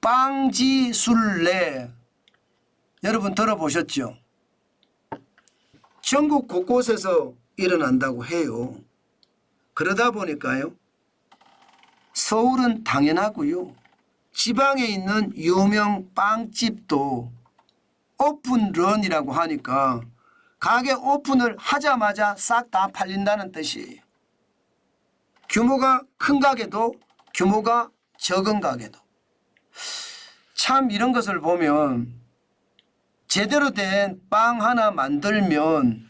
빵지술래 여러분 들어보셨죠? 전국 곳곳에서 일어난다고 해요. 그러다 보니까요. 서울은 당연하고요. 지방에 있는 유명 빵집도 오픈런이라고 하니까 가게 오픈을 하자마자 싹 다 팔린다는 뜻이에요. 규모가 큰 가게도 규모가 적은 가게도. 참 이런 것을 보면 제대로 된 빵 하나 만들면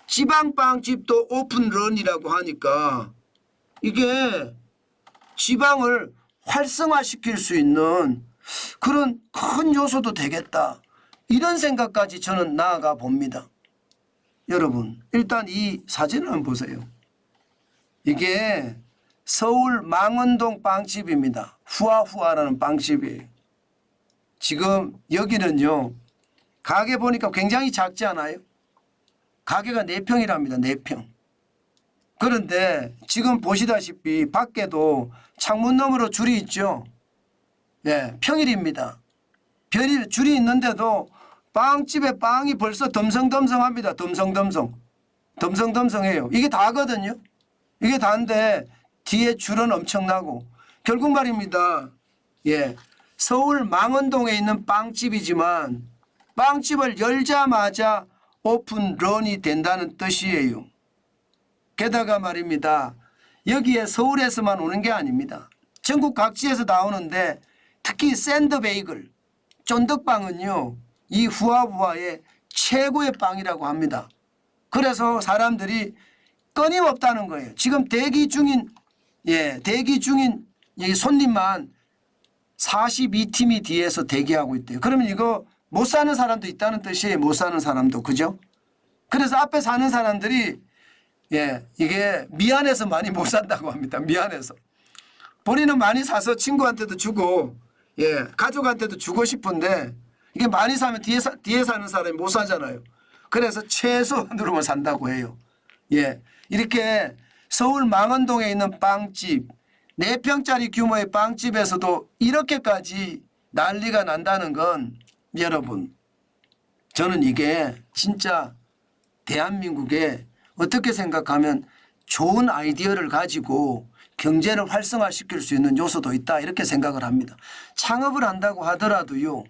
지방빵집도 오픈런이라고 하니까 이게 지방을 활성화시킬 수 있는 그런 큰 요소도 되겠다. 이런 생각까지 저는 나아가 봅니다. 여러분 일단 이 사진을 한번 보세요. 이게 서울 망원동 빵집입니다. 후아후아라는 빵집이에요. 지금 여기는요. 가게 보니까 굉장히 작지 않아요? 가게가 4평이랍니다. 4평. 그런데 지금 보시다시피 밖에도 창문 너머로 줄이 있죠. 예, 평일입니다. 줄이 있는데도 빵집에 빵이 벌써 덤성덤성합니다. 덤성덤성해요. 이게 다거든요. 이게 다인데 뒤에 줄은 엄청나고 결국 말입니다. 예, 서울 망원동에 있는 빵집이지만 빵집을 열자마자 오픈런이 된다는 뜻이에요. 게다가 말입니다. 여기에 서울에서만 오는 게 아닙니다. 전국 각지에서 나오는데 특히 샌드베이글, 쫀득빵은요. 이 후아후아의 최고의 빵이라고 합니다. 그래서 사람들이 끊임없다는 거예요. 지금 대기 중인 이 손님만 42팀이 뒤에서 대기하고 있대요. 그러면 이거 못 사는 사람도 있다는 뜻이에요. 못 사는 사람도. 그죠? 그래서 앞에 사는 사람들이 이게 미안해서 많이 못 산다고 합니다. 미안해서. 본인은 많이 사서 친구한테도 주고 가족한테도 주고 싶은데 이게 많이 사면 뒤에 사는 사람이 못 사잖아요. 그래서 최소한으로만 산다고 해요. 이렇게 서울 망원동에 있는 빵집 4평짜리 규모의 빵집에서도 이렇게까지 난리가 난다는 건 여러분 저는 이게 진짜 대한민국에 어떻게 생각하면 좋은 아이디어를 가지고 경제를 활성화시킬 수 있는 요소도 있다 이렇게 생각을 합니다. 창업을 한다고 하더라도요.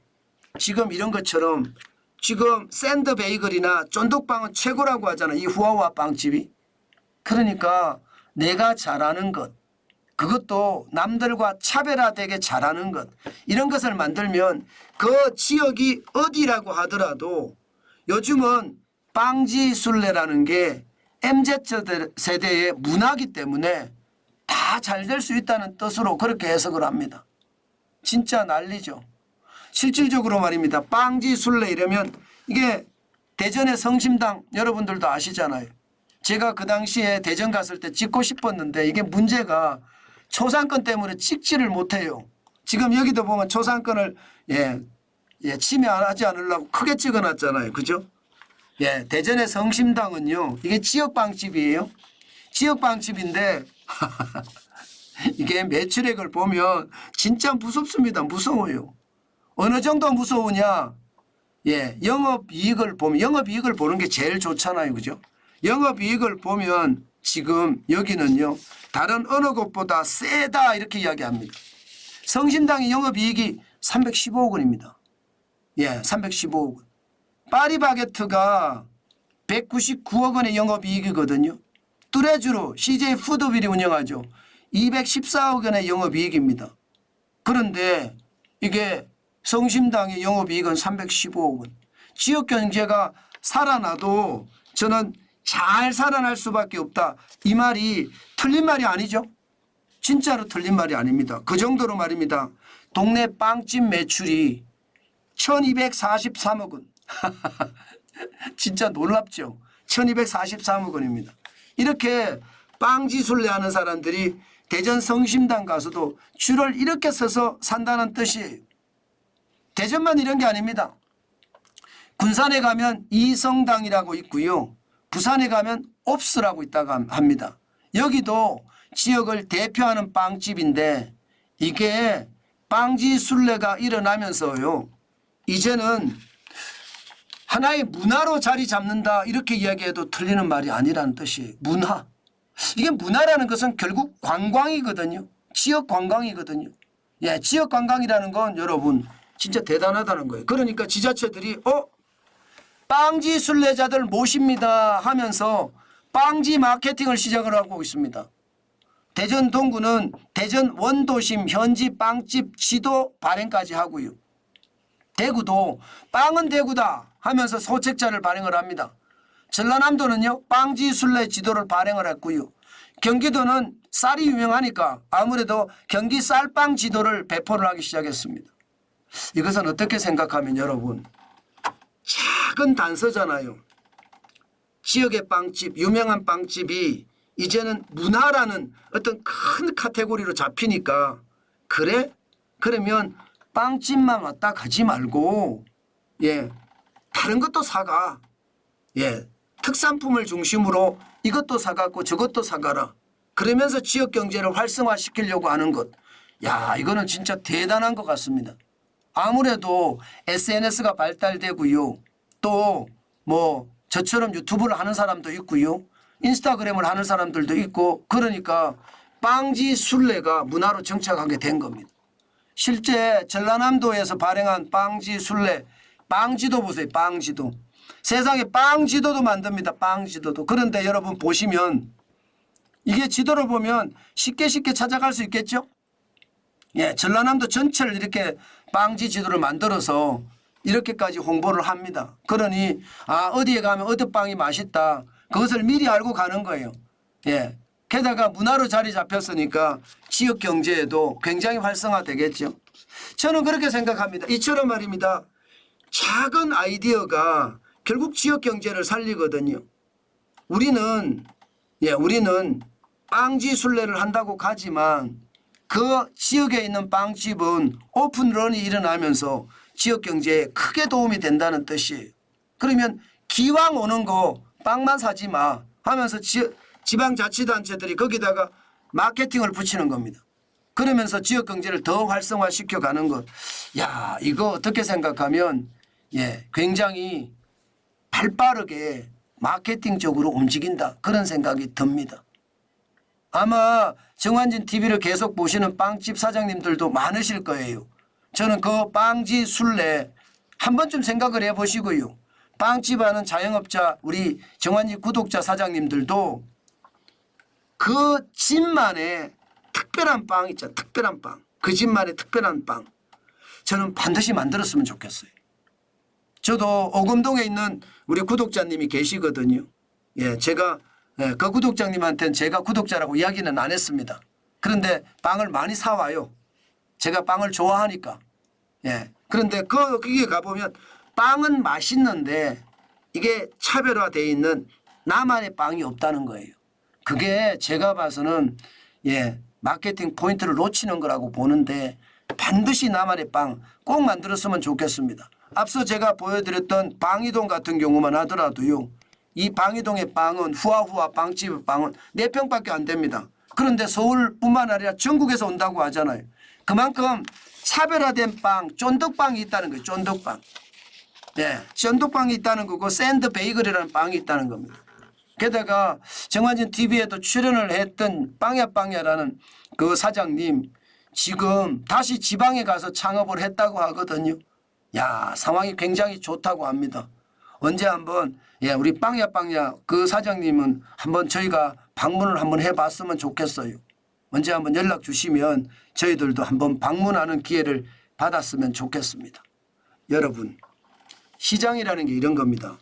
지금 이런 것처럼 지금 샌드베이글이나 쫀득빵은 최고라고 하잖아요. 이 후아후아 빵집이. 그러니까 내가 잘하는 것 그것도 남들과 차별화되게 잘하는 것 이런 것을 만들면 그 지역이 어디라고 하더라도 요즘은 빵지술래라는 게 MZ세대의 문화이기 때문에 다 잘 될 수 있다는 뜻으로 그렇게 해석을 합니다. 진짜 난리죠. 실질적으로 말입니다. 빵지술래 이러면 이게 대전의 성심당 여러분들도 아시잖아요. 제가 그 당시에 대전 갔을 때 찍고 싶었는데 이게 문제가 초상권 때문에 찍지를 못해요. 지금 여기도 보면 초상권을 침해하지 않으려고 크게 찍어놨잖아요. 그죠? 대전의 성심당은요. 이게 지역빵집이에요. 지역빵집인데 이게 매출액을 보면 진짜 무섭습니다. 무서워요. 어느 정도 무서우냐. 영업이익을 보는 게 제일 좋잖아요. 그죠? 영업이익을 보면 지금 여기는요. 다른 어느 곳보다 세다 이렇게 이야기합니다. 성심당의 영업이익이 315억 원입니다. 315억 원. 파리바게트가 199억 원의 영업이익이거든요. 뚜레쥬르 CJ 푸드빌이 운영하죠. 214억 원의 영업이익입니다. 그런데 이게 성심당의 영업이익은 315억 원. 지역경제가 살아나도 저는 잘 살아날 수밖에 없다. 이 말이 틀린 말이 아니죠. 진짜로 틀린 말이 아닙니다. 그 정도로 말입니다. 동네 빵집 매출이 1243억 원. 진짜 놀랍죠. 1243억 원입니다. 이렇게 빵지술래 하는 사람들이 대전 성심당 가서도 줄을 이렇게 서서 산다는 뜻이에요. 대전만 이런 게 아닙니다. 군산에 가면 이성당이라고 있고요. 부산에 가면 옵스라고 있다고 합니다. 여기도 지역을 대표하는 빵집인데 이게 빵지 순례가 일어나면서요. 이제는 하나의 문화로 자리 잡는다 이렇게 이야기해도 틀리는 말이 아니라는 뜻이에요. 문화. 이게 문화라는 것은 결국 관광이거든요. 지역 관광이거든요. 예, 지역 관광이라는 건 여러분 진짜 대단하다는 거예요. 그러니까 지자체들이 빵지 순례자들 모십니다 하면서 빵지 마케팅을 시작을 하고 있습니다. 대전 동구는 대전 원도심 현지 빵집 지도 발행까지 하고요. 대구도 빵은 대구다 하면서 소책자를 발행을 합니다. 전라남도는요 빵지 순례 지도를 발행을 했고요. 경기도는 쌀이 유명하니까 아무래도 경기 쌀빵 지도를 배포를 하기 시작했습니다. 이것은 어떻게 생각하면 여러분 작은 단서잖아요. 지역의 빵집, 유명한 빵집이 이제는 문화라는 어떤 큰 카테고리로 잡히니까 그래? 그러면 빵집만 왔다 가지 말고 다른 것도 사가. 특산품을 중심으로 이것도 사갖고 저것도 사가라. 그러면서 지역 경제를 활성화시키려고 하는 것. 야, 이거는 진짜 대단한 것 같습니다. 아무래도 SNS가 발달되고요. 또 뭐 저처럼 유튜브를 하는 사람도 있고요. 인스타그램을 하는 사람들도 있고 그러니까 빵지 순례가 문화로 정착하게 된 겁니다. 실제 전라남도에서 발행한 빵지 순례 빵지도 보세요. 빵지도. 세상에 빵지도도 만듭니다. 빵지도도. 그런데 여러분 보시면 이게 지도를 보면 쉽게 찾아갈 수 있겠죠? 예, 전라남도 전체를 이렇게 빵지 지도를 만들어서 이렇게까지 홍보를 합니다. 그러니 어디에 가면 어디 빵이 맛있다. 그것을 미리 알고 가는 거예요. 예. 게다가 문화로 자리 잡혔으니까 지역 경제에도 굉장히 활성화되겠죠. 저는 그렇게 생각합니다. 이처럼 말입니다. 작은 아이디어가 결국 지역 경제를 살리거든요. 우리는 빵지 순례를 한다고 가지만 그 지역에 있는 빵집은 오픈런이 일어나면서 지역 경제에 크게 도움이 된다는 뜻이에요. 그러면 기왕 오는 거 빵만 사지 마 하면서 지방자치단체들이 거기다가 마케팅을 붙이는 겁니다. 그러면서 지역 경제를 더 활성화시켜 가는 것. 야, 이거 어떻게 생각하면 굉장히 발빠르게 마케팅적으로 움직인다. 그런 생각이 듭니다. 아마 정환진 TV를 계속 보시는 빵집 사장님들도 많으실 거예요. 저는 그 빵지 순례 한 번쯤 생각을 해보시고요. 빵집 하는 자영업자 우리 정환진 구독자 사장님들도 그 집만의 특별한 빵 있잖아요. 특별한 빵. 그 집만의 특별한 빵. 저는 반드시 만들었으면 좋겠어요. 저도 오금동에 있는 우리 구독자님이 계시거든요. 제가 그 구독자님한테는 제가 구독자라고 이야기는 안 했습니다. 그런데 빵을 많이 사와요. 제가 빵을 좋아하니까. 그런데 거기에 가보면 빵은 맛있는데 이게 차별화되어 있는 나만의 빵이 없다는 거예요. 그게 제가 봐서는 마케팅 포인트를 놓치는 거라고 보는데 반드시 나만의 빵 꼭 만들었으면 좋겠습니다. 앞서 제가 보여드렸던 방이동 같은 경우만 하더라도요. 이 방이동의 빵은 후아후아 빵집의 빵은 4평밖에 안 됩니다. 그런데 서울뿐만 아니라 전국에서 온다고 하잖아요. 그만큼 차별화된 빵, 쫀득빵이 있다는 거예요. 쫀득빵. 쫀득빵이 있다는 거고 샌드 베이글이라는 빵이 있다는 겁니다. 게다가 정환진 TV에도 출연을 했던 빵야빵야라는 그 사장님 지금 다시 지방에 가서 창업을 했다고 하거든요. 야, 상황이 굉장히 좋다고 합니다. 언제 한번 우리 빵야빵야 그 사장님은 한번 저희가 방문을 한번 해봤으면 좋겠어요. 언제 한번 연락 주시면 저희들도 한번 방문하는 기회를 받았으면 좋겠습니다. 여러분, 시장이라는 게 이런 겁니다.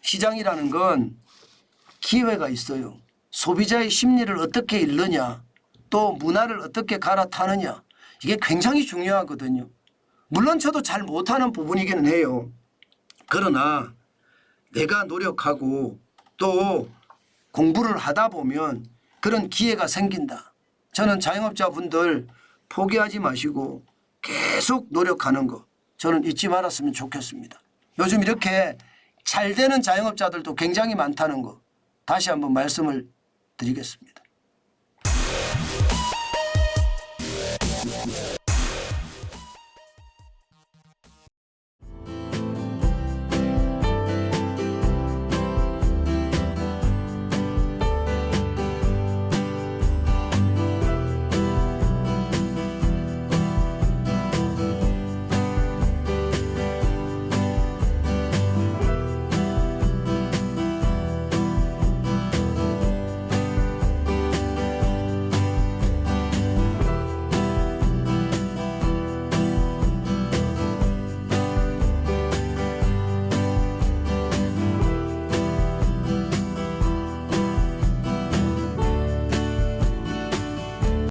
시장이라는 건 기회가 있어요. 소비자의 심리를 어떻게 읽느냐, 또 문화를 어떻게 갈아타느냐, 이게 굉장히 중요하거든요. 물론 저도 잘 못하는 부분이기는 해요. 그러나 내가 노력하고 또 공부를 하다 보면 그런 기회가 생긴다. 저는 자영업자분들 포기하지 마시고 계속 노력하는 거 저는 잊지 말았으면 좋겠습니다. 요즘 이렇게 잘 되는 자영업자들도 굉장히 많다는 거 다시 한번 말씀을 드리겠습니다.